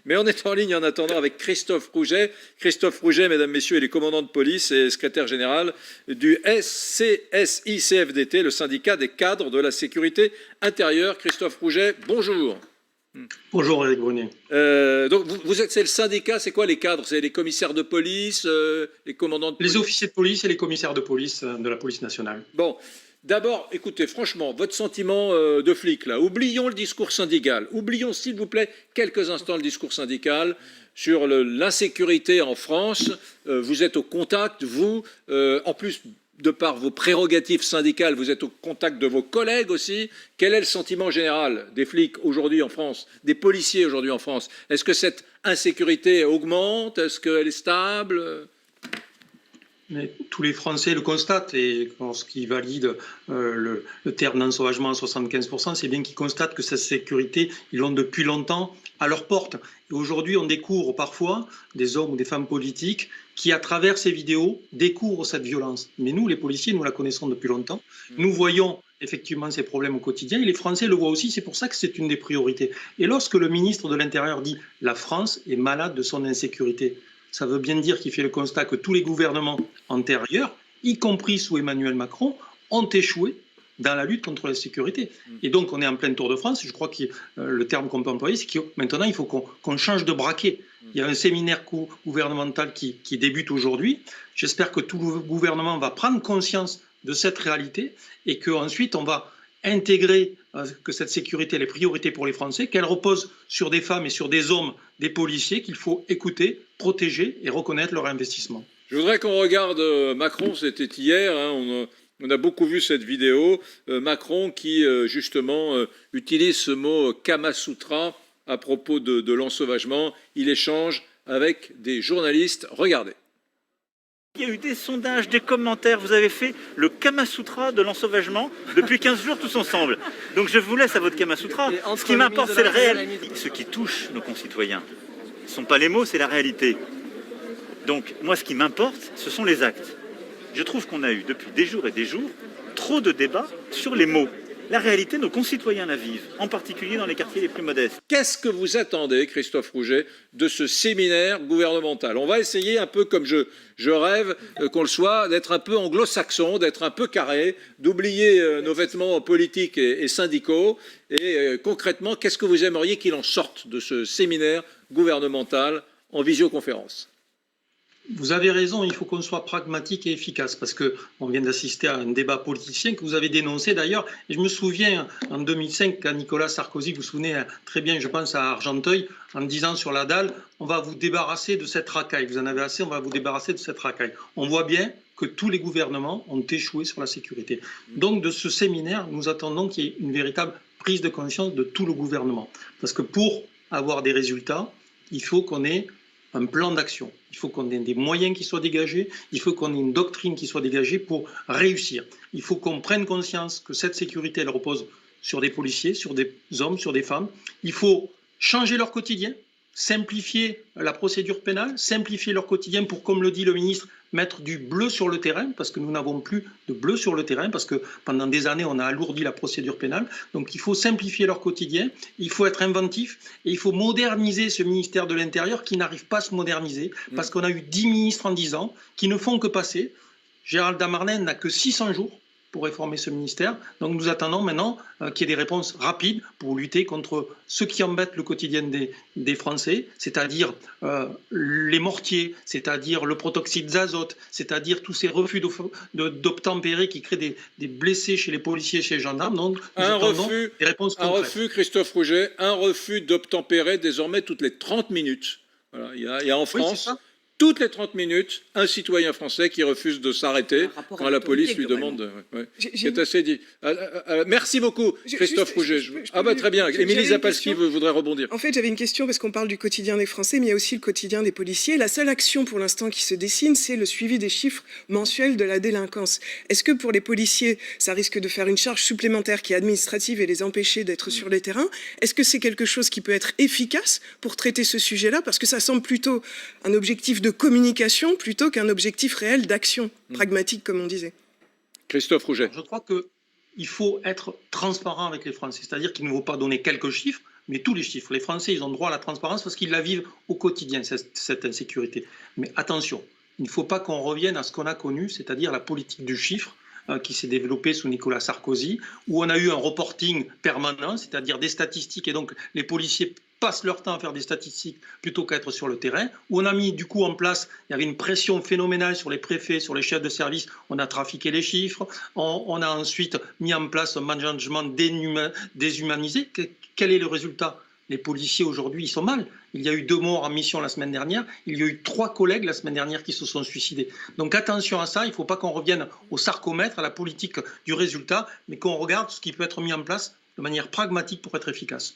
Mais on est en ligne en attendant avec Christophe Rouget. Christophe Rouget, mesdames, messieurs, il est commandant de police et secrétaire général du SCSI-CFDT, le syndicat des cadres de la sécurité intérieure. Christophe Rouget, bonjour. Bonjour Éric Brunet. Donc c'est le syndicat, c'est quoi les cadres? C'est les commissaires de police, les commandants de police? Les officiers de police et les commissaires de police de la police nationale. Bon, d'abord, écoutez, franchement, votre sentiment de flic, là, oublions le discours syndical. Oublions, s'il vous plaît, quelques instants le discours syndical sur l'insécurité en France. Vous êtes au contact, vous, en plus de par vos prérogatives syndicales, vous êtes au contact de vos collègues aussi. Quel est le sentiment général des flics aujourd'hui en France, des policiers aujourd'hui en France? Est-ce que cette insécurité augmente? Est-ce qu'elle est stable? Mais tous les Français le constatent, et lorsqu'ils valident le terme d'ensauvagement à 75%, c'est bien qu'ils constatent que cette sécurité, ils l'ont depuis longtemps à leur porte. Et aujourd'hui, on découvre parfois des hommes ou des femmes politiques qui, à travers ces vidéos, découvrent cette violence. Mais nous, les policiers, nous la connaissons depuis longtemps. Nous voyons effectivement ces problèmes au quotidien, et les Français le voient aussi, c'est pour ça que c'est une des priorités. Et lorsque le ministre de l'Intérieur dit « la France est malade de son insécurité », ça veut bien dire qu'il fait le constat que tous les gouvernements antérieurs, y compris sous Emmanuel Macron, ont échoué dans la lutte contre la sécurité. Et donc on est en plein Tour de France. Je crois que le terme qu'on peut employer, c'est que maintenant il faut qu'on change de braquet. Il y a un séminaire gouvernemental qui débute aujourd'hui. J'espère que tout le gouvernement va prendre conscience de cette réalité et qu'ensuite on va intégrer que cette sécurité est la priorité pour les Français, qu'elle repose sur des femmes et sur des hommes, des policiers qu'il faut écouter, protéger et reconnaître leur investissement. Je voudrais qu'on regarde Macron, c'était hier, hein, on a beaucoup vu cette vidéo, Macron qui justement utilise ce mot Kamasutra à propos de l'ensauvagement. Il échange avec des journalistes. Regardez. Il y a eu des sondages, des commentaires, vous avez fait le Kamasutra de l'ensauvagement depuis 15 jours tous ensemble. Donc je vous laisse à votre Kamasutra. Ce qui m'importe, c'est le réel. Ce qui touche nos concitoyens, ce ne sont pas les mots, c'est la réalité. Donc moi, ce qui m'importe, ce sont les actes. Je trouve qu'on a eu depuis des jours et des jours trop de débats sur les mots. La réalité, nos concitoyens la vivent, en particulier dans les quartiers les plus modestes. Qu'est-ce que vous attendez, Christophe Rouget, de ce séminaire gouvernemental? On va essayer un peu comme je rêve qu'on le soit, d'être un peu anglo-saxon, d'être un peu carré, d'oublier nos vêtements politiques et syndicaux. Et concrètement, qu'est-ce que vous aimeriez qu'il en sorte de ce séminaire gouvernemental en visioconférence? Vous avez raison, il faut qu'on soit pragmatique et efficace, parce qu'on vient d'assister à un débat politicien que vous avez dénoncé d'ailleurs. Et je me souviens en 2005, quand Nicolas Sarkozy, vous vous souvenez très bien, je pense à Argenteuil, en disant sur la dalle, on va vous débarrasser de cette racaille. Vous en avez assez, on va vous débarrasser de cette racaille. On voit bien que tous les gouvernements ont échoué sur la sécurité. Donc de ce séminaire, nous attendons qu'il y ait une véritable prise de conscience de tout le gouvernement. Parce que pour avoir des résultats, il faut qu'on ait un plan d'action. Il faut qu'on ait des moyens qui soient dégagés, il faut qu'on ait une doctrine qui soit dégagée pour réussir. Il faut qu'on prenne conscience que cette sécurité, elle repose sur des policiers, sur des hommes, sur des femmes. Il faut changer leur quotidien, simplifier la procédure pénale, simplifier leur quotidien pour, comme le dit le ministre, mettre du bleu sur le terrain, parce que nous n'avons plus de bleu sur le terrain, parce que pendant des années, on a alourdi la procédure pénale. Donc il faut simplifier leur quotidien, il faut être inventif, et il faut moderniser ce ministère de l'Intérieur qui n'arrive pas à se moderniser, parce qu'on a eu 10 ministres en 10 ans qui ne font que passer. Gérald Darmanin n'a que 600 jours pour réformer ce ministère. Donc nous attendons maintenant qu'il y ait des réponses rapides pour lutter contre ce qui embête le quotidien des Français, c'est-à-dire les mortiers, c'est-à-dire le protoxyde d'azote, c'est-à-dire tous ces refus d'obtempérer qui créent des blessés chez les policiers et chez les gendarmes. Donc nous attendons des réponses concrètes. Un refus, Christophe Rouget, un refus d'obtempérer désormais toutes les 30 minutes. Voilà, il y a en France... Oui, toutes les 30 minutes, un citoyen français qui refuse de s'arrêter quand la police lui demande... C'est assez dit. Merci beaucoup, Christophe Rouget. Très bien. Émilie Zapalski voudrait rebondir. En fait, j'avais une question parce qu'on parle du quotidien des Français, mais il y a aussi le quotidien des policiers. La seule action pour l'instant qui se dessine, c'est le suivi des chiffres mensuels de la délinquance. Est-ce que pour les policiers, ça risque de faire une charge supplémentaire qui est administrative et les empêcher d'être sur les terrains? Est-ce que c'est quelque chose qui peut être efficace pour traiter ce sujet-là? Parce que ça semble plutôt un objectif de communication plutôt qu'un objectif réel d'action pragmatique, comme on disait. Christophe Rouget. Je crois qu'il faut être transparent avec les Français, c'est-à-dire qu'il ne faut pas donner quelques chiffres, mais tous les chiffres. Les Français, ils ont droit à la transparence parce qu'ils la vivent au quotidien, cette insécurité. Mais attention, il ne faut pas qu'on revienne à ce qu'on a connu, c'est-à-dire la politique du chiffre qui s'est développée sous Nicolas Sarkozy, où on a eu un reporting permanent, c'est-à-dire des statistiques, et donc les policiers passent leur temps à faire des statistiques plutôt qu'à être sur le terrain, où on a mis du coup en place, il y avait une pression phénoménale sur les préfets, sur les chefs de service, on a trafiqué les chiffres, on a ensuite mis en place un management déshumanisé. Quel est le résultat? Les policiers aujourd'hui, ils sont mal. Il y a eu 2 morts en mission la semaine dernière, il y a eu 3 collègues la semaine dernière qui se sont suicidés. Donc attention à ça, il ne faut pas qu'on revienne au sarcomètre, à la politique du résultat, mais qu'on regarde ce qui peut être mis en place de manière pragmatique pour être efficace.